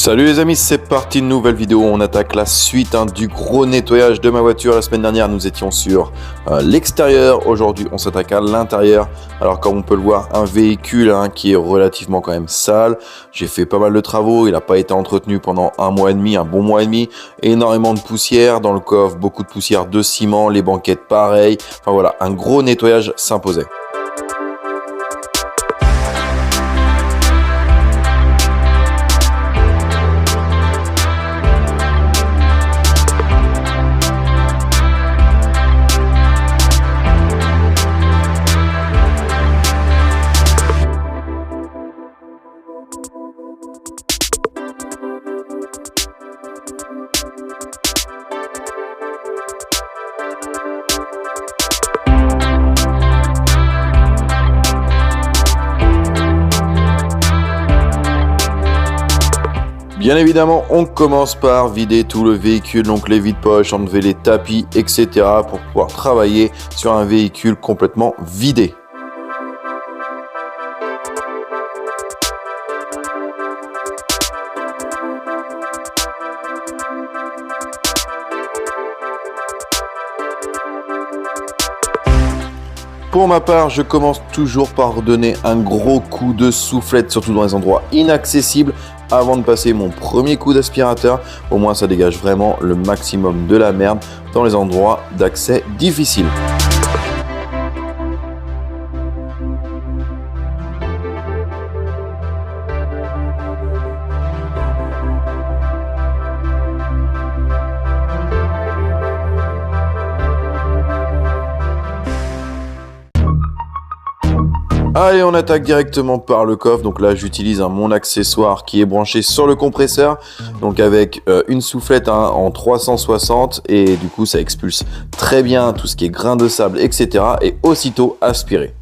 Salut les amis, c'est parti, une nouvelle vidéo. On attaque la suite du gros nettoyage de ma voiture. La semaine dernière, nous étions sur l'extérieur. Aujourd'hui, on s'attaque à l'intérieur. Alors, comme on peut le voir, un véhicule qui est relativement quand même sale. J'ai fait pas mal de travaux. Il n'a pas été entretenu pendant un mois et demi, un bon mois et demi. Énormément de poussière dans le coffre, beaucoup de poussière de ciment, les banquettes pareil. Enfin voilà, un gros nettoyage s'imposait. Bien évidemment, on commence par vider tout le véhicule, donc les vides-poches, enlever les tapis, etc. pour pouvoir travailler sur un véhicule complètement vidé. Pour ma part, je commence toujours par donner un gros coup de soufflette, surtout dans les endroits inaccessibles, avant de passer mon premier coup d'aspirateur. Au moins, ça dégage vraiment le maximum de la merde dans les endroits d'accès difficiles. Allez, on attaque directement par le coffre. Donc là, j'utilise mon accessoire qui est branché sur le compresseur. Donc avec une soufflette en 360 et du coup, ça expulse très bien tout ce qui est grains de sable, etc. et aussitôt aspiré.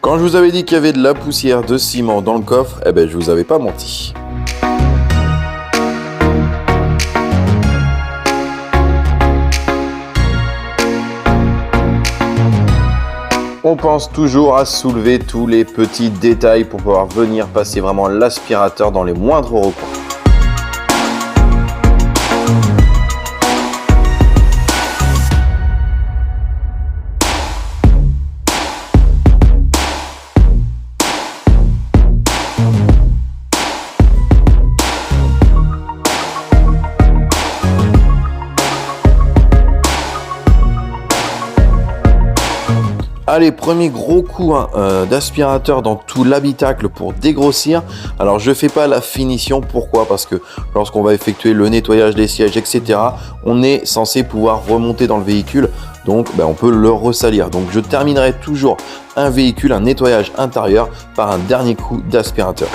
Quand je vous avais dit qu'il y avait de la poussière de ciment dans le coffre, eh ben je vous avais pas menti. On pense toujours à soulever tous les petits détails pour pouvoir venir passer vraiment l'aspirateur dans les moindres recoins. Allez, premier gros coup d'aspirateur dans tout l'habitacle pour dégrossir. Alors je fais pas la finition, pourquoi? Parce que lorsqu'on va effectuer le nettoyage des sièges, etc., on est censé pouvoir remonter dans le véhicule, donc on peut le ressalir. Donc je terminerai toujours un véhicule, un nettoyage intérieur par un dernier coup d'aspirateur.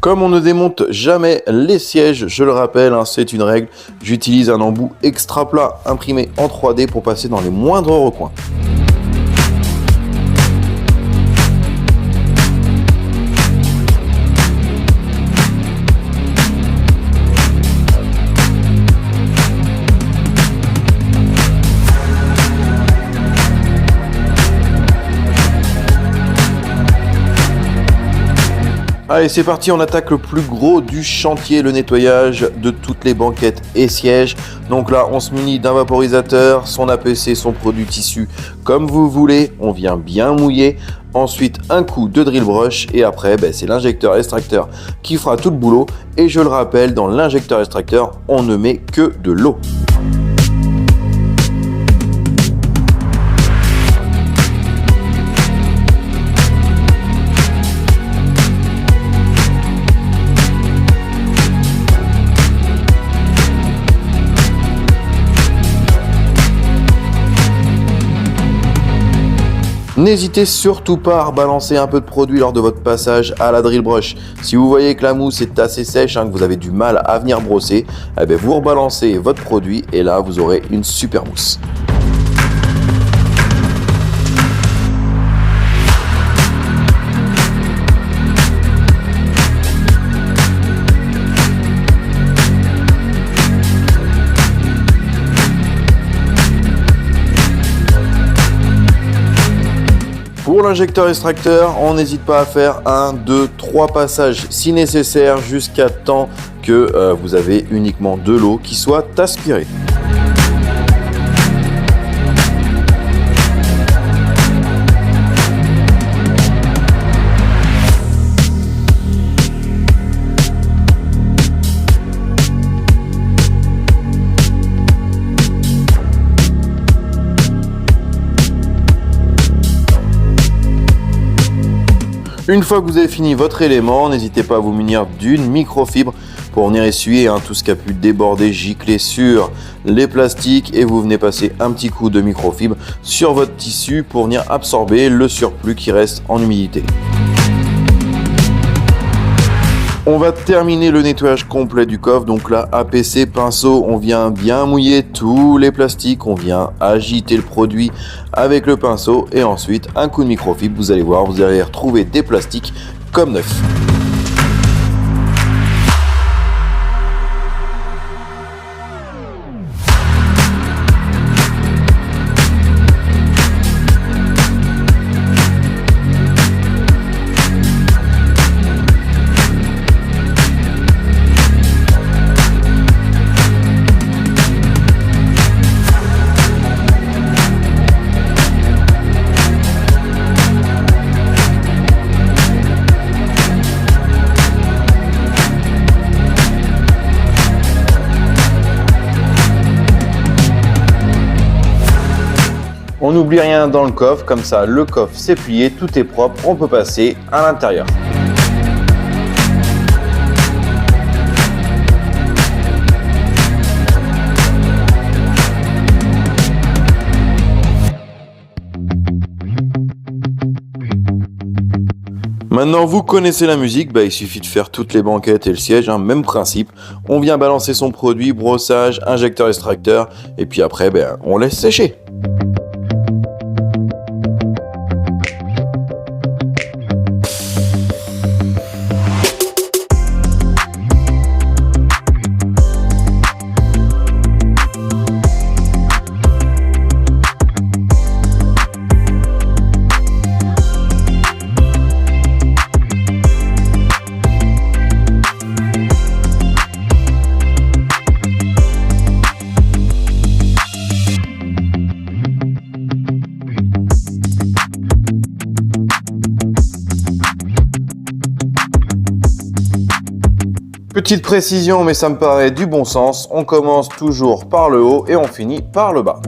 Comme on ne démonte jamais les sièges, je le rappelle, c'est une règle, j'utilise un embout extra plat imprimé en 3D pour passer dans les moindres recoins. Allez, c'est parti, on attaque le plus gros du chantier, le nettoyage de toutes les banquettes et sièges. Donc là, on se munit d'un vaporisateur, son APC, son produit tissu, comme vous voulez. On vient bien mouiller. Ensuite, un coup de drill brush et après, c'est l'injecteur extracteur qui fera tout le boulot. Et je le rappelle, dans l'injecteur extracteur, on ne met que de l'eau. N'hésitez surtout pas à rebalancer un peu de produit lors de votre passage à la drill brush. Si vous voyez que la mousse est assez sèche, que vous avez du mal à venir brosser, vous rebalancez votre produit et là vous aurez une super mousse. Pour l'injecteur extracteur, on n'hésite pas à faire 1, 2, 3 passages si nécessaire jusqu'à temps que vous avez uniquement de l'eau qui soit aspirée. Une fois que vous avez fini votre élément, n'hésitez pas à vous munir d'une microfibre pour venir essuyer tout ce qui a pu déborder, gicler sur les plastiques et vous venez passer un petit coup de microfibre sur votre tissu pour venir absorber le surplus qui reste en humidité. On va terminer le nettoyage complet du coffre, donc là APC pinceau, on vient bien mouiller tous les plastiques, on vient agiter le produit avec le pinceau et ensuite un coup de microfibre, vous allez voir, vous allez retrouver des plastiques comme neufs. On n'oublie rien dans le coffre, comme ça le coffre c'est plié, tout est propre, on peut passer à l'intérieur. Maintenant vous connaissez la musique, il suffit de faire toutes les banquettes et le siège, même principe. On vient balancer son produit, brossage, injecteur extracteur et puis après on laisse sécher. Petite précision, mais ça me paraît du bon sens, on commence toujours par le haut et on finit par le bas.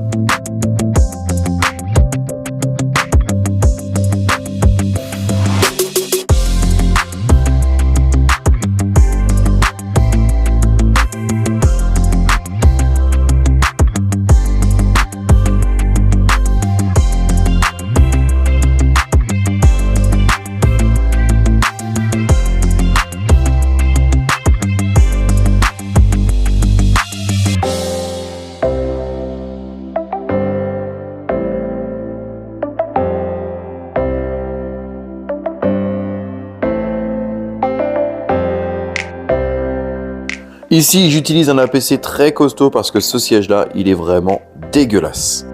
Ici, j'utilise un APC très costaud parce que ce siège-là, il est vraiment dégueulasse.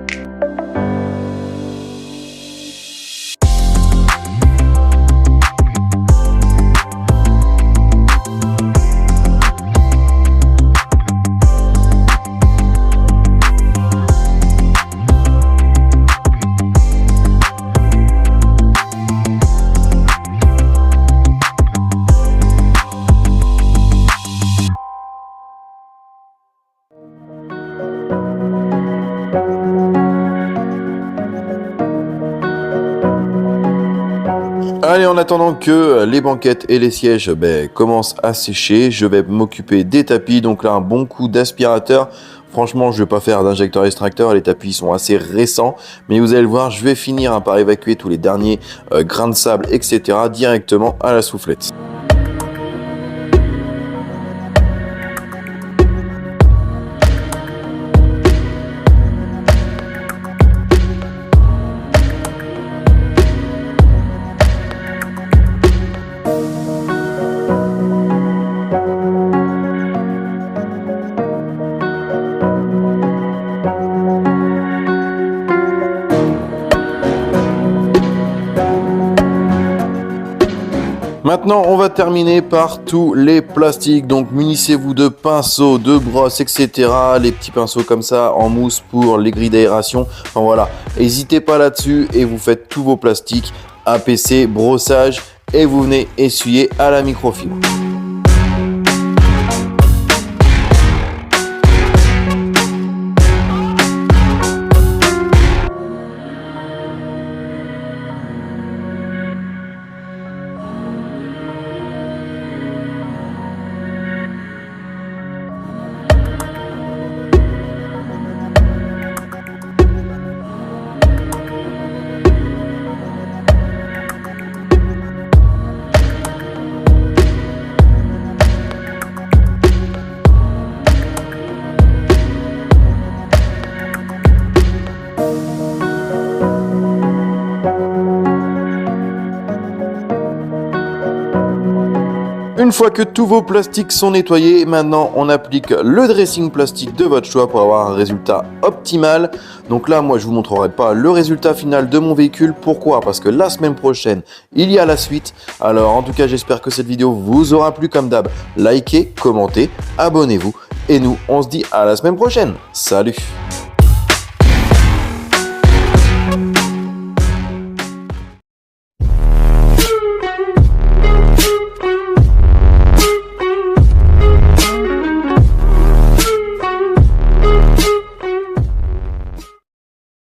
Allez, en attendant que les banquettes et les sièges commencent à sécher, je vais m'occuper des tapis. Donc là, un bon coup d'aspirateur Franchement, je vais pas faire d'injecteur extracteur, les tapis sont assez récents, mais vous allez le voir, je vais finir par évacuer tous les derniers grains de sable, etc. directement à la soufflette. Maintenant, on va terminer par tous les plastiques. Donc, munissez-vous de pinceaux, de brosses, etc. Les petits pinceaux comme ça en mousse pour les grilles d'aération. Enfin voilà, n'hésitez pas là-dessus et vous faites tous vos plastiques, APC, brossage et vous venez essuyer à la microfibre. Une fois que tous vos plastiques sont nettoyés, maintenant on applique le dressing plastique de votre choix pour avoir un résultat optimal. Donc là, moi je vous montrerai pas le résultat final de mon véhicule. Pourquoi? Parce que la semaine prochaine, il y a la suite. Alors en tout cas, j'espère que cette vidéo vous aura plu comme d'hab. Likez, commentez, abonnez-vous et nous, on se dit à la semaine prochaine. Salut!